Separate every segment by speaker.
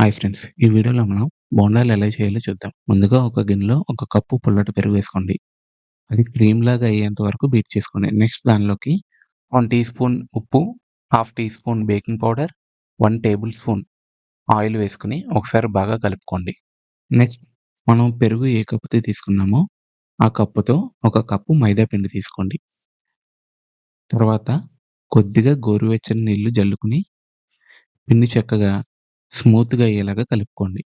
Speaker 1: Hi friends. ఈ వీడియోలో మనం బోండాలు ఎలా చేయాలో చూద్దాం. ముందుగా ఒక గిన్నెలో ఒక కప్పు పుల్లటి పెరుగు వేసుకోండి. అది క్రీమ్‌లాగా అయ్యేంత వరకు బీట్ చేసుకోండి. నెక్స్ట్ దానిలోకి 1 టీ స్పూన్ ఉప్పు, half teaspoon baking powder, 1 tablespoon oil వేసుకొని ఒకసారి బాగా కలుపుకోండి. నెక్స్ట్ మనం పెరుగు ఏ కప్పుతో తీసుకున్నామో ఆ కప్పుతో ఒక కప్పు మైదా పిండి తీసుకోండి. తర్వాత కొద్దిగా గోరువెచ్చని నీళ్లు జల్లుకొని పిండి చక్కగా స్మూత్‌గా అయ్యేలాగా కలుపుకోండి.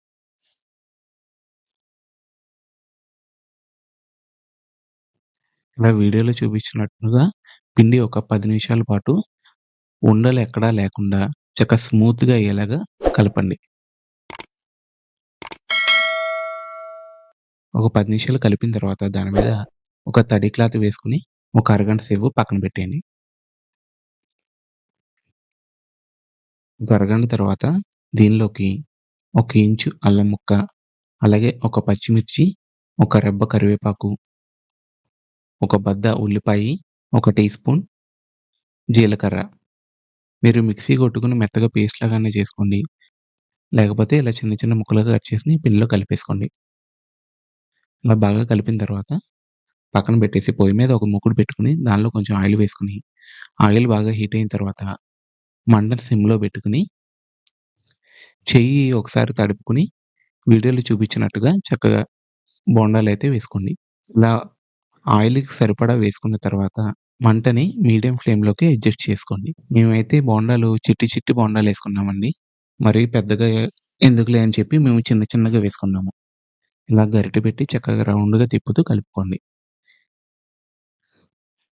Speaker 1: ఇలా వీడియోలో చూపించినట్టుగా పిండి ఒక 10 నిమిషాల పాటు ఉండలెక్కడా లేకుండా స్మూత్‌గా అయ్యేలాగా కలపండి. ఒక 10 నిమిషాలు కలిపిన తర్వాత దాని మీద ఒక తడి క్లాత్ వేసుకొని ఒక అరగంట సేపు పక్కన పెట్టేయండి. ఒక అరగంట తర్వాత దీనిలోకి ఒక ఇంచు అల్లం ముక్క, అలాగే ఒక పచ్చిమిర్చి, ఒక రెబ్బ కరివేపాకు, ఒక బద్ద ఉల్లిపాయి, ఒక టీ స్పూన్ జీలకర్ర. మీరు మిక్సీ కొట్టుకొని మెత్తగా పేస్ట్ లాగానే చేసుకోండి. లేకపోతే ఇలా చిన్న చిన్న ముక్కలుగా కట్ చేసి పిండిలో కలిపేసుకోండి. ఇలా బాగా కలిపిన తర్వాత పక్కన పెట్టేసి పొయ్యి మీద ఒక మూకుడు పెట్టుకొని దానిలో కొంచెం ఆయిల్ వేసుకొని, ఆయిల్ బాగా హీట్ అయిన తర్వాత మంటను సిమ్‌లో పెట్టుకొని, చెయ్యి ఒకసారి తడుపుకొని వీడియోలో చూపించినట్టుగా చక్కగా బోండాలైతే వేసుకోండి. ఇలా ఆయిల్‌కి సరిపడా వేసుకున్న తర్వాత మంటని మీడియం ఫ్లేమ్‌లోకి అడ్జస్ట్ చేసుకోండి. మేమైతే బోండాలు చిట్టి చిట్టి బోండాలేసుకున్నామండి. మరీ పెద్దగా ఎందుకులే అని చెప్పి మేము చిన్న చిన్నగా వేసుకున్నాము. ఇలా గరిటె పెట్టి చక్కగా రౌండ్‌గా తిప్పుతూ కలుపుకోండి.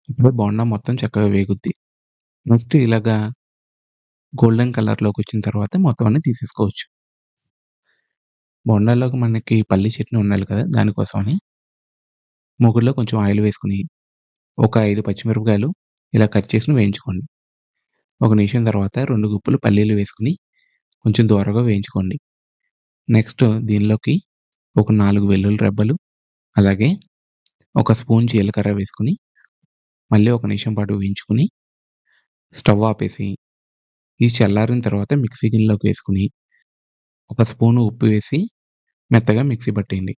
Speaker 1: ఇప్పుడు బోండా మొత్తం చక్కగా వేగుద్ది. నెక్స్ట్ ఇలాగా గోల్డెన్ కలర్‌లోకొచ్చిన తర్వాత మొత్తం అన్నీ తీసేసుకోవచ్చు. బోండాల్లోకి మనకి పల్లి చట్నీ ఉండాలి కదా! దానికోసమని మూకుడులో కొంచెం ఆయిల్ వేసుకొని, ఒక 5 పచ్చిమిరపకాయలు ఇలా కట్ చేసినవి వేయించుకోండి. ఒక నిమిషం తర్వాత 2 గుప్పులు పల్లీలు వేసుకొని కొంచెం దోరగా వేయించుకోండి. నెక్స్ట్ దీనిలోకి ఒక 4 వెల్లుల్లి రెబ్బలు, అలాగే ఒక స్పూన్ జీలకర్ర వేసుకొని, మళ్ళీ ఒక నిమిషం పాటు వేయించుకొని, స్టవ్ ఆపేసి, ఇది చల్లారిన తర్వాత మిక్సీ గిన్నెలోకి వేసుకొని, ఒక స్పూను ఉప్పు వేసి మెత్తగా మిక్సీ పట్టేయండి.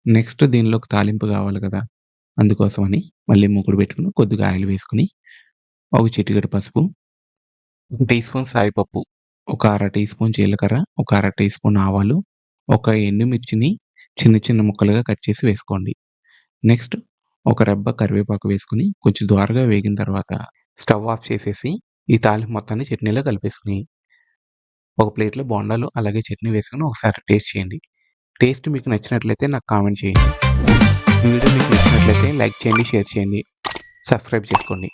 Speaker 1: నెక్స్ట్ దీనిలోకి తాలింపు కావాలి కదా! అందుకోసమని మళ్ళీ మూకుడు పెట్టుకొని కొద్దిగా ఆయిల్ వేసుకొని, ఒక చిటికెడు పసుపు, ఒక టీ స్పూన్ సాయిపప్పు, ఒక అర టీ స్పూన్ జీలకర్ర, ఒక అర టీ స్పూన్ ఆవాలు, ఒక ఎండుమిర్చిని చిన్న చిన్న ముక్కలుగా కట్ చేసి వేసుకోండి. నెక్స్ట్ ఒక రెబ్బ కరివేపాకు వేసుకొని కొంచెం దోరగా వేగిన తర్వాత స్టవ్ ఆఫ్ చేసేసి ఈ తాలింపు మొత్తాన్ని చట్నీలో కలిపేసుకొని ఒక ప్లేట్‌లో బోండాలు అలాగే చట్నీ వేసుకొని ఒకసారి టేస్ట్ చేయండి. టేస్ట్ మీకు నచ్చినట్లయితే నాకు కామెంట్ చేయండి. ఈ వీడియో మీకు నచ్చినట్లయితే లైక్ చేయండి, షేర్ చేయండి, సబ్స్క్రైబ్ చేసుకోండి.